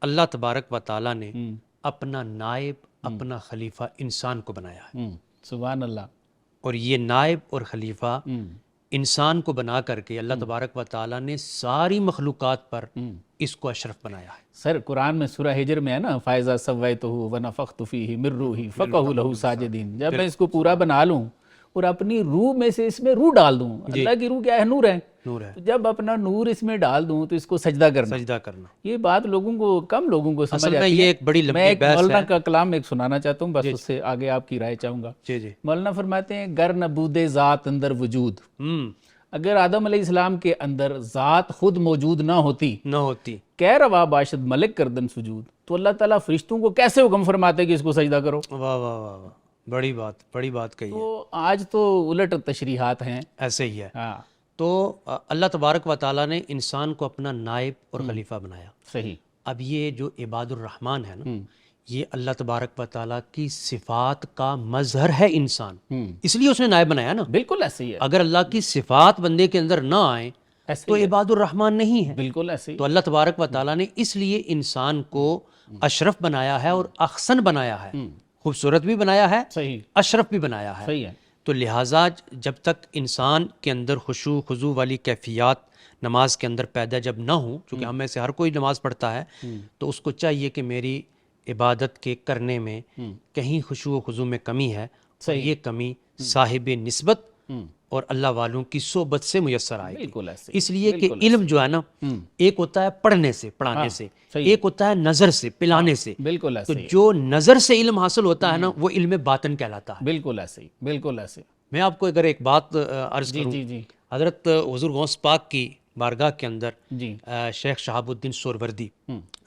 اللہ تبارک و تعالیٰ نے اپنا نائب, اپنا خلیفہ انسان کو بنایا ہے. سبحان اللہ. اور یہ نائب اور خلیفہ انسان کو بنا کر کے اللہ تبارک و تعالیٰ نے ساری مخلوقات پر اس کو اشرف بنایا ہے. سر قرآن میں سورہ ہجر میں ہے نا, فَإِذَا سَوَّيْتُهُ وَنَفَخْتُ فِيهِ مِن رُوحِي فَقَعُوا لَهُ سَاجِدِينَ. جب میں اس کو پورا بنا لوں اور اپنی روح میں سے اس میں روح ڈال دوں, اللہ کی روح کیا ہے, نور ہے, نور ہے, تو جب اپنا نور اس میں ڈال دوں تو اس کو سجدہ کرنا. یہ بات لوگوں کو, کم لوگوں کو سمجھ آتی ہے. یہ ایک بڑی میں ایک لمبی مولانا کا کلام ایک سنانا چاہتا ہوں, بس اس سے آگے آپ کی رائے چاہوں گا. جی جی. مولانا فرماتے ہیں, گر نبود ذات اندر وجود, اگر آدم علیہ السلام کے اندر ذات خود موجود نہ ہوتی, کہہ روا باشد ملک کردن سجود, تو اللہ تعالیٰ فرشتوں کو کیسے حکم فرماتے کہ اس کو سجدہ کرو. واہ واہ واہ واہ, بڑی بات کہی ہے. تو آج تو الٹ تشریحات ہیں. ایسے ہی ہے. ہاں, تو اللہ تبارک و تعالیٰ نے انسان کو اپنا نائب اور خلیفہ بنایا. صحیح. اب یہ جو عباد الرحمن ہے نا, یہ اللہ تبارک و تعالیٰ کی صفات کا مظہر ہے انسان, اس لیے اس نے نائب بنایا نا. بالکل ایسے ہی ہے. اگر اللہ کی صفات بندے کے اندر نہ آئیں تو عباد الرحمن نہیں ہے. بالکل ایسے ہی. تو اللہ تبارک و تعالیٰ نے اس لیے انسان کو اشرف بنایا ہے اور احسن بنایا ہے, خوبصورت بھی بنایا ہے, صحیح, اشرف بھی بنایا ہے. صحیح ہے. تو لہٰذا جب تک انسان کے اندر خشوع خضوع والی کیفیات نماز کے اندر پیدا جب نہ ہوں, چونکہ ہم میں سے ہر کوئی نماز پڑھتا ہے, تو اس کو چاہیے کہ میری عبادت کے کرنے میں کہیں خشوع و خضوع میں کمی ہے, اور یہ کمی صاحب نسبت اور اللہ والوں کی صحبت سے میسر آئے گی. اس لیے کہ علم جو ہے نا, ایک ہوتا ہے پڑھنے سے, پڑھانے سے, ایک ہوتا ہے نظر سے, پلانے سے. بالکل ایسے. تو جو نظر سے علم حاصل ہوتا ہے نا, وہ علم باطن کہلاتا ہے. بالکل ایسے ہی, بالکل ایسے. میں آپ کو اگر ایک بات عرض کروں، جی حضرت حضور غوث پاک کی بارگاہ کے اندر جی شیخ شہاب الدین سہروردی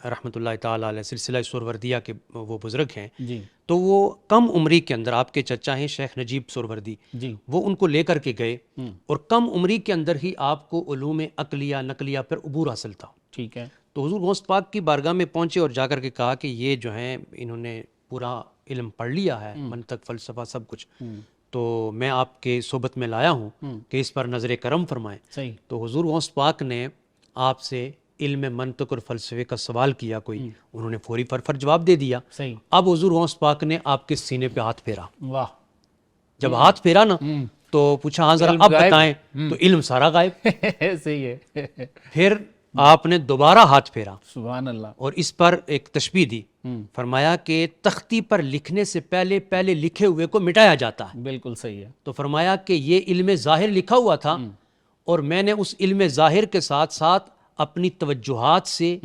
رحمۃ اللہ تعالیٰ علیہ، سلسلہ سہروردیہ کے وہ بزرگ ہیں، جی تو وہ کم عمری کے اندر، آپ کے چچا ہیں شیخ نجیب سہروردی، جی وہ ان کو لے کر کے گئے اور کم عمری کے اندر ہی آپ کو علوم عقلیہ نقلیہ پر عبور حاصل تھا۔ ٹھیک ہے، تو حضور غوث پاک کی بارگاہ میں پہنچے اور جا کر کے کہا کہ یہ جو ہیں انہوں نے پورا علم پڑھ لیا ہے، منطق فلسفہ سب کچھ، تو میں آپ کے صحبت میں لایا ہوں کہ اس پر نظر کرم فرمائیں۔ صحیح، تو حضور غوث پاک نے آپ سے علم منطق اور فلسفے کا سوال کیا کوئی، انہوں نے فوری فر جواب دے دیا۔ صحیح، اب حضور غوث پاک نے آپ کے سینے پہ ہاتھ پھیرا، واہ، جب ہاتھ پھیرا نا تو پوچھا ہاں ذرا علم اب غائب؟ بتائیں، تو علم سارا غائب۔ صحیح ہے، پھر آپ نے دوبارہ ہاتھ پھیرا سبحان اللہ، اور اس پر ایک تشبیہ دی، فرمایا کہ تختی پر لکھنے سے پہلے پہلے لکھے ہوئے کو مٹایا جاتا ہے۔ بالکل صحیح ہے، تو فرمایا کہ یہ علم ظاہر لکھا ہوا تھا اور میں نے اس علم ظاہر کے ساتھ ساتھ اپنی توجہات سے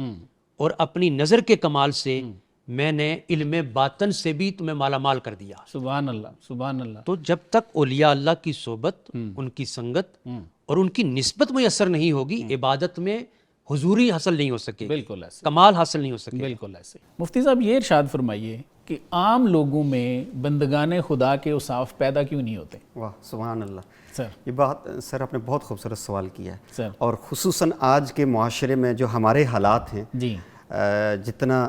اور اپنی نظر کے کمال سے میں نے علم باطن سے بھی تمہیں مالا مال کر دیا۔ سبحان اللہ، سبحان اللہ، تو جب تک اولیاء اللہ کی صحبت، ان کی سنگت اور ان کی نسبت میسر نہیں ہوگی، عبادت میں حضوری حاصل نہیں ہو سکے، بالکل ایسے، کمال حاصل نہیں ہو سکے۔ بالکل ایسے۔ مفتی صاحب یہ ارشاد فرمائیے کہ عام لوگوں میں بندگان خدا کے اوصاف پیدا کیوں نہیں ہوتے؟ واہ سبحان اللہ، سر، یہ بات سر آپ نے بہت خوبصورت سوال کیا ہے، سر، اور خصوصاً آج کے معاشرے میں جو ہمارے حالات ہیں، جی، جتنا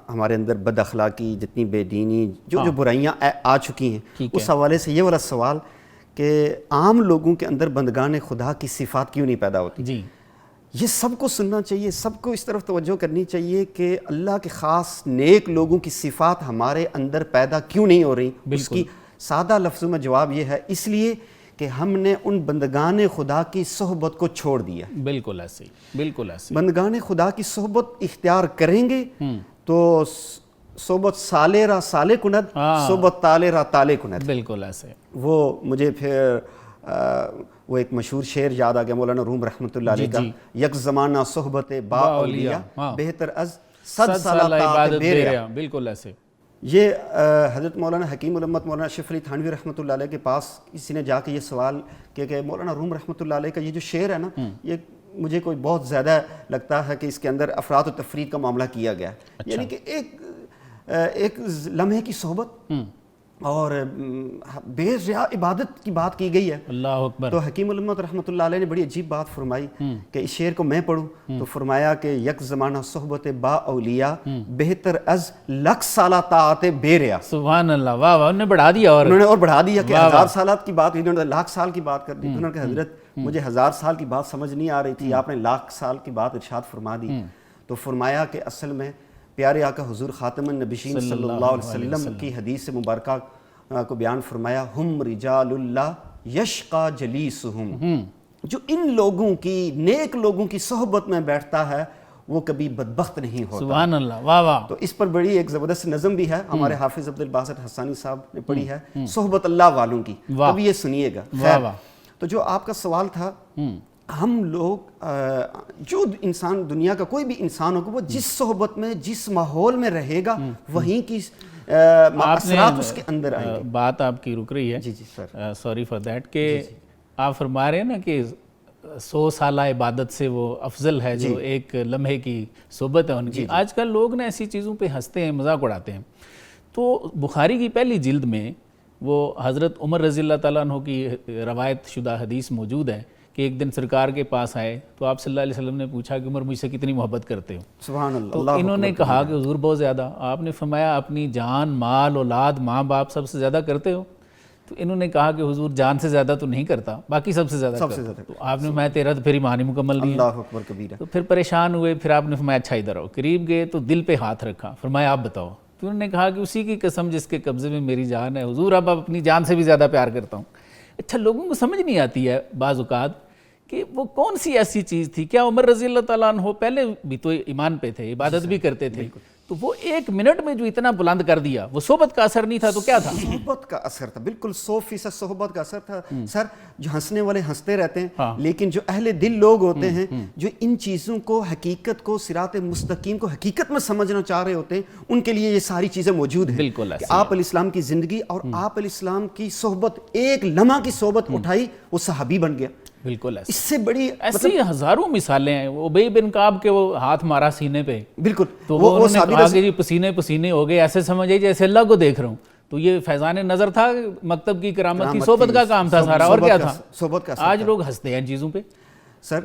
ہمارے اندر بد اخلاقی، جتنی بے دینی، جو برائیاں آ چکی ہیں، اس حوالے سے یہ والا سوال کہ عام لوگوں کے اندر بندگان خدا کی صفات کیوں نہیں پیدا ہوتی، جی، یہ سب کو سننا چاہیے، سب کو اس طرف توجہ کرنی چاہیے کہ اللہ کے خاص نیک لوگوں کی صفات ہمارے اندر پیدا کیوں نہیں ہو رہی۔ اس کی سادہ لفظوں میں جواب یہ ہے، اس لیے کہ ہم نے ان بندگان خدا کی صحبت کو چھوڑ دیا۔ بالکل ایسے، بالکل ایسے، بندگان خدا کی صحبت اختیار کریں گے تو صحبت سالے را سالے کند، صحبت تالے را تالے کند۔ بالکل ایسے، وہ مجھے پھر وہ ایک مشہور شعر یاد آ گیا مولانا روم رحمۃ اللہ علیہ کا، یک زمانہ صحبت با اولیاء بہتر از صد سالہ طاعت بے ریا۔ بالکل ایسے، یہ حضرت مولانا حکیم الامت مولانا اشرف علی تھانوی رحمۃ اللہ علیہ کے پاس کسی نے جا کے یہ سوال کیا کہ مولانا روم رحمۃ اللہ علیہ کا یہ جو شعر ہے نا، یہ مجھے کوئی بہت زیادہ لگتا ہے کہ اس کے اندر افراد و تفرید کا معاملہ کیا گیا ہے، یعنی کہ ایک لمحے کی صحبت اور بے ریا عبادت کی بات کی گئی ہے۔ اللہ اکبر۔ تو حکیم الامت رحمۃ اللہ علیہ نے بڑی عجیب بات فرمائی کہ اس شعر کو میں پڑھوں تو فرمایا کہ یک زمانہ صحبت با اولیاء بہتر از لکھ سالہ طاعت بے ریا۔ سبحان اللہ، واہ واہ، انہوں نے بڑھا دیا، اور انہوں نے اور بڑھا دیا کہ 1000 سالات کی بات، انہوں نے لاکھ سال کی بات کر دی۔ انہوں نے کہا حضرت مجھے 1000 سال کی بات سمجھ نہیں آ رہی تھی، آپ نے لاکھ سال کی بات ارشاد فرما دی۔ تو فرمایا کہ اصل میں پیارے آقا حضور خاتم النبیین صلی اللہ علیہ وسلم کی حدیث مبارکہ کو بیان فرمایا، ہم رجال اللہ یشقا جلیسہم، جو ان لوگوں کی، نیک لوگوں کی صحبت میں بیٹھتا ہے وہ کبھی بدبخت نہیں ہوتا۔ سبحان اللہ، واہ واہ۔ تو اس پر بڑی ایک زبردست نظم بھی ہے، ہمارے حافظ عبد الباسط حسانی صاحب نے پڑھی ہے، صحبت اللہ والوں کی، ابھی یہ سنیے گا۔ خیر، تو جو آپ کا سوال تھا، ہم لوگ جو انسان، دنیا کا کوئی بھی انسان ہوگا، وہ جس صحبت میں، جس ماحول میں رہے گا، وہیں کی اثرات اس کے اندر آئیں گے۔ بات آپ کی رک رہی ہے، جی جی سر، سوری فار دیٹ، کہ آپ فرما رہے ہیں نا کہ 100 سالہ عبادت سے وہ افضل ہے جو ایک لمحے کی صحبت ہے ان کی۔ آج کل لوگ نا ایسی چیزوں پہ ہنستے ہیں، مذاق اڑاتے ہیں۔ تو بخاری کی پہلی جلد میں وہ حضرت عمر رضی اللہ تعالیٰ عنہ کی روایت شدہ حدیث موجود ہے کہ ایک دن سرکار کے پاس آئے تو آپ صلی اللہ علیہ وسلم نے پوچھا کہ عمر مجھ سے کتنی محبت کرتے ہو؟ سبحان اللہ۔ تو انہوں نے کہا کہ حضور بہت زیادہ۔ آپ نے فرمایا اپنی جان، مال، اولاد، ماں باپ سب سے زیادہ کرتے ہو؟ تو انہوں نے کہا کہ حضور جان سے زیادہ تو نہیں کرتا، باقی سب سے زیادہ کرتا۔ تو آپ نے فرمایا تیرا تو پھر ایمان ہی مکمل نہیں ہے۔ اللہ اکبر کبیرہ۔ تو پھر پریشان ہوئے، پھر آپ نے فرمایا اچھا ادھر آؤ، قریب گئے تو دل پہ ہاتھ رکھا، فرمایا آپ بتاؤ۔ تو انہوں نے کہا کہ اسی کی قسم جس کے قبضے میں میری جان ہے حضور، اب اپنی جان سے بھی زیادہ پیار کرتا ہوں۔ اچھا، لوگوں کو سمجھ نہیں آتی ہے بعض اوقات کہ وہ کون سی ایسی چیز تھی۔ کیا عمر رضی اللہ تعالیٰ عنہ پہلے بھی تو ایمان پہ تھے، عبادت بھی کرتے تھے، تو وہ 1 منٹ میں جو اتنا بلند کر دیا وہ صحبت کا اثر نہیں تھا تو کیا تھا؟ صحبت کا اثر تھا، بالکل 100% صحبت کا اثر تھا سر. جو ہنسنے والے ہنستے رہتے ہیں، لیکن جو اہل دل لوگ ہوتے ہیں جو ان چیزوں کو، حقیقت کو، صراط مستقیم کو حقیقت میں سمجھنا چاہ رہے ہوتے ہیں، ان کے لیے یہ ساری چیزیں موجود ہیں. بالکل کہ آپ علیہ السلام کی زندگی اور آپ علیہ السلام کی صحبت، ایک لمحہ کی صحبت اٹھائی، وہ صحابی بن گیا. بالکل اس سے بڑی ایسی ہزاروں مثالیں ہیں. وہ ابی بن کعب کے وہ ہاتھ مارا سینے پہ، بالکل تو وہ انہوں نے کہا کہ جی پسینے پسینے ہو گئے، ایسے سمجھے جیسے اللہ کو دیکھ رہا ہوں. تو یہ فیضان نظر تھا، مکتب کی کرامت کی صحبت کا کام تھا سارا، اور کیا تھا؟ صحبت کا. آج لوگ ہنستے ہیں ان چیزوں پہ. سر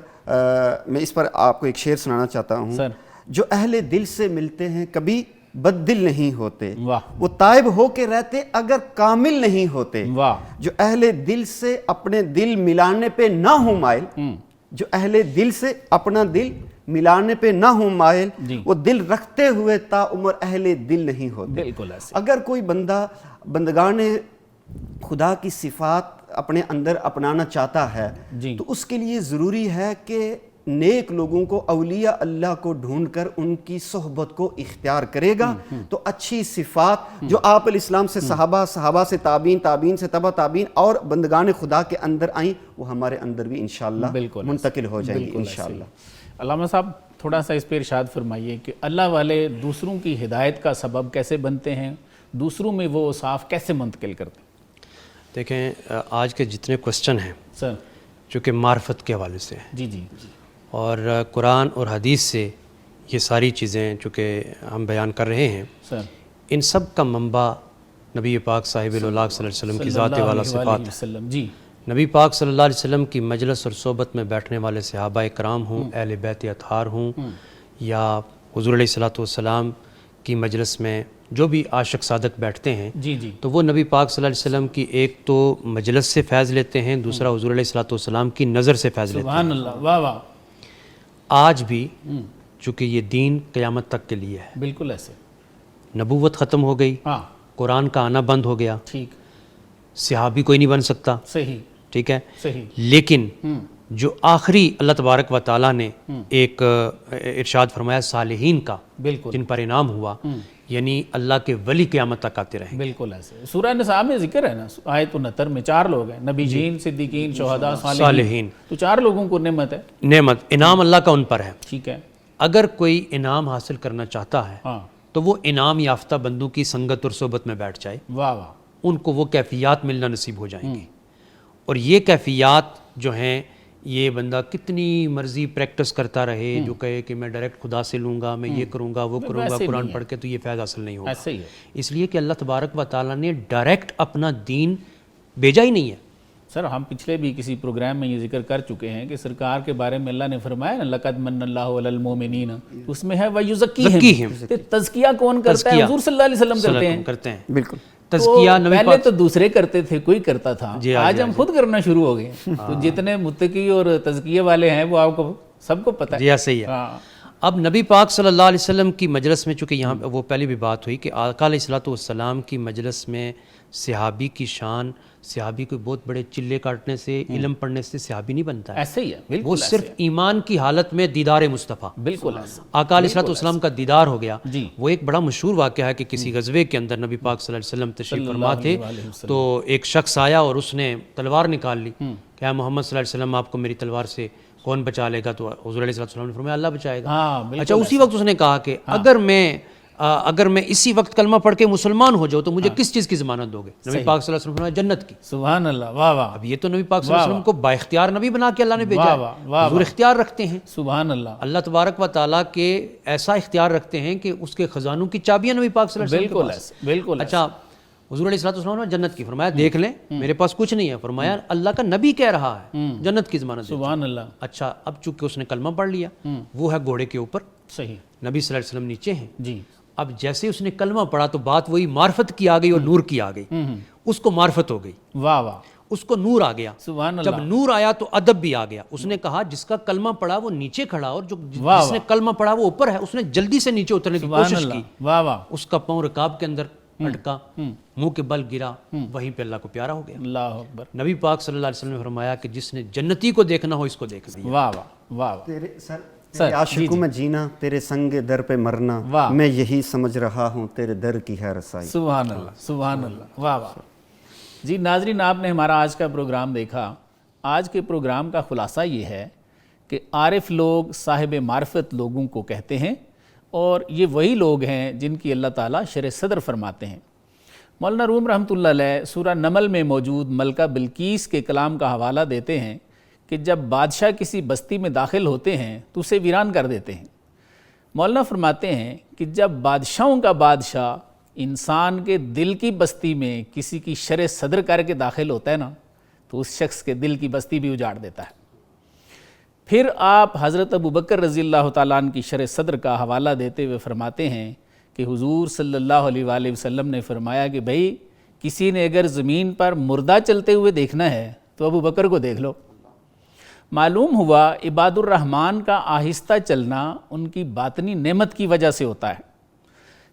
میں اس پر آپ کو ایک شعر سنانا چاہتا ہوں. سر جو اہل دل سے ملتے ہیں کبھی بد دل نہیں ہوتے، واہ وہ تائب ہو کے رہتے اگر کامل نہیں ہوتے. واہ. جو اہل دل سے اپنے دل ملانے پہ نہ ہوں مائل، جو اہل دل سے اپنا دل ملانے پہ نہ ہوں مائل، وہ دل رکھتے ہوئے تا عمر اہل دل نہیں ہوتے. بالکل ایسے. اگر کوئی بندہ بندگان خدا کی صفات اپنے اندر اپنانا چاہتا ہے تو اس کے لیے ضروری ہے کہ نیک لوگوں کو، اولیاء اللہ کو ڈھونڈ کر ان کی صحبت کو اختیار کرے گا. تو اچھی صفات جو آپ علیہ السلام سے صحابہ، صحابہ سے تابعین، تابعین سے تبع تابعین اور بندگان خدا کے اندر آئیں، وہ ہمارے اندر بھی انشاءاللہ منتقل ہو جائیں گی انشاءاللہ. علامہ صاحب تھوڑا سا اس پہ ارشاد فرمائیے کہ اللہ والے دوسروں کی ہدایت کا سبب کیسے بنتے ہیں، دوسروں میں وہ اوصاف کیسے منتقل کرتے ہیں؟ دیکھیں آج کے جتنے کوسچن ہیں سر چونکہ معرفت کے حوالے سے ہیں، جی جی اور قرآن اور حدیث سے یہ ساری چیزیں چونکہ ہم بیان کر رہے ہیں، سر ان سب کا منبع نبی پاک صاحب الولاق صلی اللہ علیہ وسلم کی ذات والا صفات ہے. جی نبی پاک صلی اللہ علیہ وسلم کی مجلس اور صحبت میں بیٹھنے والے صحابہ کرام ہوں، اہل بیت اطہار ہوں، یا حضور علیہ الصلوۃ والسلام کی مجلس میں جو بھی عاشق صادق بیٹھتے ہیں، جی جی تو وہ نبی پاک صلی اللہ علیہ وسلم کی ایک تو مجلس سے فیض لیتے ہیں، دوسرا حضور علیہ الصلوۃ والسلام کی نظر سے فیض لیتے ہیں. سبحان اللہ. واہ واہ. آج بھی چونکہ یہ دین قیامت تک کے لیے ہے، بالکل ایسے. نبوت ختم ہو گئی، ہاں قرآن کا آنا بند ہو گیا، ٹھیک، صحابی کوئی نہیں بن سکتا، صحیح ٹھیک ہے. صحیح. لیکن جو آخری اللہ تبارک و تعالیٰ نے ایک ارشاد فرمایا صالحین کا، بالکل جن پر انعام ہوا، یعنی اللہ کے ولی قیامت تک آتے رہیں. بالکل ایسے. سورہ نساء میں ذکر ہے نا، آیت 69 میں 4 لوگ ہیں، نبی جین، صدیقین، شہداء، صالحین. تو 4 لوگوں کو نعمت ہے. نعمت، انعام اللہ کا ان پر ہے. ٹھیک ہے. اگر کوئی انعام حاصل کرنا چاہتا ہے ہاں تو وہ انعام یافتہ بندوں کی سنگت اور صحبت میں بیٹھ جائے، واہ واہ. ان کو وہ کیفیات ملنا نصیب ہو جائیں گی. اور یہ کیفیات جو ہیں، یہ بندہ کتنی مرضی پریکٹس کرتا رہے، جو کہے کہ میں ڈائریکٹ خدا سے لوں گا، میں یہ کروں گا وہ کروں گا قرآن پڑھ کے، تو یہ فیض حاصل نہیں ہوگا. ایسے ہی ہے. اس لیے کہ اللہ تبارک و تعالیٰ نے ڈائریکٹ اپنا دین بھیجا ہی نہیں ہے. سر ہم پچھلے بھی کسی پروگرام میں یہ ذکر کر چکے ہیں کہ سرکار کے بارے میں اللہ نے فرمایا نا لقد من اللہ علی المومنین، اس میں ہے وَيُزَكِّيهِمْ. تزکیہ کون کرتا ہے؟ حضور صلی اللہ علیہ وسلم کرتے ہیں. بالکل. تزکیہ نبی پہلے تو دوسرے کرتے تھے، کوئی کرتا تھا، آج ہم جی. خود کرنا شروع ہو گئے. تو جتنے متقی اور تزکیہ والے ہیں وہ آپ کو سب کو پتہ ہے. جی صحیح ہے. اب نبی پاک صلی اللہ علیہ وسلم کی مجلس میں، چونکہ یہاں وہ پہلے بھی بات ہوئی کہ آقا علیہ الصلوۃ والسلام کی مجلس میں صحابی کی شان، صحابی کو بہت بڑے چلے کاٹنے سے، علم پڑھنے سے صحابی نہیں بنتا ہے. ایسے ہی ہے. بالکل وہ صرف ایمان کی حالت میں دیدار مصطفیٰ، بالکل ایسا. آقا علیہ الصلوۃ والسلام کا دیدار ہو گیا. جی. وہ ایک بڑا مشہور واقعہ ہے کہ کسی غزوے کے اندر نبی پاک صلی اللہ علیہ وسلم تشریف فرما تھے، تو ایک شخص آیا اور اس نے تلوار نکال لی کہ محمد صلی اللہ علیہ وسلم آپ کو میری تلوار سے کون بچا لے گا؟ تو حضور علیہ السلام نے فرمایا اللہ بچائے گا. اچھا اسی وقت اس نے کہا کہ اگر میں اسی وقت کلمہ پڑھ کے مسلمان ہو جاؤں تو مجھے کس چیز کی ضمانت دو گے؟ نبی پاک صلی اللہ علیہ وسلم فرمایا جنت کی. سبحان اللہ. واہ واہ. اب یہ تو نبی پاک صلی اللہ علیہ وسلم کو با اختیار نبی بنا کے اللہ نے بھیجا ہے. حضور اختیار رکھتے ہیں. سبحان اللہ. اللہ تبارک و تعالیٰ کے ایسا اختیار رکھتے ہیں کہ اس کے خزانوں کی چابیاں نبی پاک صلی اللہ علیہ وسلم کے پاس. بالکل. اچھا حضور علیہ الصلوۃ والسلام نے جنت کی فرمایا دیکھ لیں میرے پاس کچھ نہیں ہے. فرمایا اللہ کا نبی کہہ رہا ہے جنت کی ضمانت. سبحان اللہ. اچھا اب چونکہ اس نے کلمہ پڑھ لیا، وہ ہے گھوڑے کے اوپر، صحیح. نبی صلی اللہ علیہ وسلم نیچے ہیں. جی. اب جیسے اس نے کلمہ پڑھا تو بات وہی معرفت کی آ گئی اور نور کی آ گئی. اس کو معرفت ہو گئی، واہ واہ. اس کو نور آ گیا. سبحان اللہ. جب نور آیا تو ادب بھی آ گیا. اس نے کہا جس کا کلمہ پڑھا وہ نیچے کھڑا اور جس نے کلمہ پڑھا وہ اوپر ہے. اس نے جلدی سے نیچے اترنے کی کوشش کی. واہ واہ. اس کا پاؤں رکاب کے اندر اٹکا، منہ کے بل گرا، وہیں پہ اللہ کو پیارا ہو گیا. اللہ اکبر. نبی پاک صلی اللہ علیہ وسلم نے فرمایا کہ جس نے جنتی کو دیکھنا ہو اس کو دیکھ لیا. واہ واہ. واہ واہ. تیرے سر تیرے عاشقوں میں جینا، تیرے سنگ در پہ مرنا، واہ۔ میں یہی سمجھ رہا ہوں تیرے در کی ہے رسائی۔ سبحان اللہ، سبحان اللہ، واہ واہ۔ جی ناظرین، آپ نے ہمارا آج کا پروگرام دیکھا۔ آج کے پروگرام کا خلاصہ یہ ہے کہ عارف لوگ صاحب معرفت لوگوں کو کہتے ہیں، اور یہ وہی لوگ ہیں جن کی اللہ تعالیٰ شرح صدر فرماتے ہیں۔ مولانا روم رحمۃ اللہ علیہ سورہ نمل میں موجود ملکہ بلقیس کے کلام کا حوالہ دیتے ہیں کہ جب بادشاہ کسی بستی میں داخل ہوتے ہیں تو اسے ویران کر دیتے ہیں۔ مولانا فرماتے ہیں کہ جب بادشاہوں کا بادشاہ انسان کے دل کی بستی میں کسی کی شرح صدر کر کے داخل ہوتا ہے نا، تو اس شخص کے دل کی بستی بھی اجاڑ دیتا ہے۔ پھر آپ حضرت ابوبکر رضی اللہ تعالیٰ عنہ کی شرح صدر کا حوالہ دیتے ہوئے فرماتے ہیں کہ حضور صلی اللہ علیہ وآلہ وسلم نے فرمایا کہ بھئی کسی نے اگر زمین پر مردہ چلتے ہوئے دیکھنا ہے تو ابوبکر کو دیکھ لو۔ معلوم ہوا عباد الرحمن کا آہستہ چلنا ان کی باطنی نعمت کی وجہ سے ہوتا ہے۔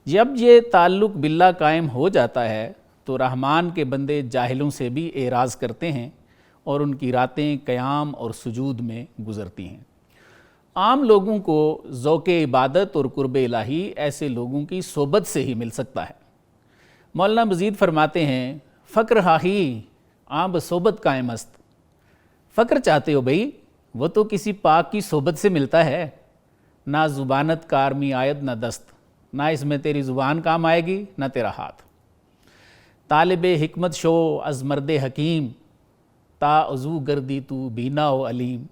جب یہ تعلق باللہ قائم ہو جاتا ہے تو رحمان کے بندے جاہلوں سے بھی اعراض کرتے ہیں اور ان کی راتیں قیام اور سجود میں گزرتی ہیں۔ عام لوگوں کو ذوق عبادت اور قرب الہی ایسے لوگوں کی صحبت سے ہی مل سکتا ہے۔ مولانا مزید فرماتے ہیں فقر ہاہی عام صحبت قائم است۔ فقر چاہتے ہو بھئی، وہ تو کسی پاک کی صحبت سے ملتا ہے۔ نہ زبانت کارمی آید نہ دست، نہ اس میں تیری زبان کام آئے گی نہ تیرا ہاتھ۔ طالب حکمت شو از مرد حکیم، تا عضو گردی تو بینا و علیم۔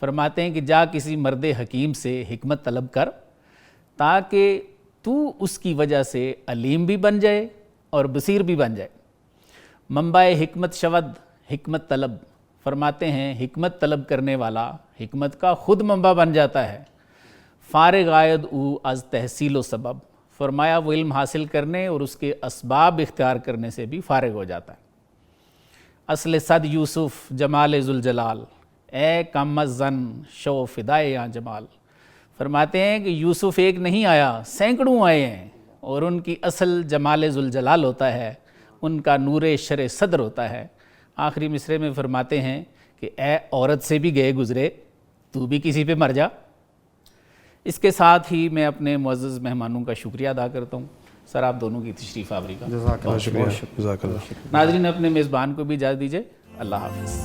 فرماتے ہیں کہ جا کسی مرد حکیم سے حکمت طلب کر تاکہ تو اس کی وجہ سے علیم بھی بن جائے اور بصیر بھی بن جائے۔ منبع حکمت شود حکمت طلب۔ فرماتے ہیں حکمت طلب کرنے والا حکمت کا خود منبع بن جاتا ہے۔ فارغ آید او از تحصیل و سبب۔ فرمایا وہ علم حاصل کرنے اور اس کے اسباب اختیار کرنے سے بھی فارغ ہو جاتا ہے۔ اصل صد یوسف جمال ذوالجلال، اے کم از زن شو فدائے یا جمال۔ فرماتے ہیں کہ یوسف ایک نہیں آیا، سینکڑوں آئے ہیں، اور ان کی اصل جمال ذوالجلال ہوتا ہے، ان کا نور شرع صدر ہوتا ہے۔ آخری مصرے میں فرماتے ہیں کہ اے عورت سے بھی گئے گزرے، تو بھی کسی پہ مر جا۔ اس کے ساتھ ہی میں اپنے معزز مہمانوں کا شکریہ ادا کرتا ہوں۔ سر آپ دونوں کی تشریف آوری کا جزاک اللہ، شکریہ، جزاک اللہ۔ ناظرین اپنے میزبان کو بھی اجازت دیجیے۔ اللہ حافظ۔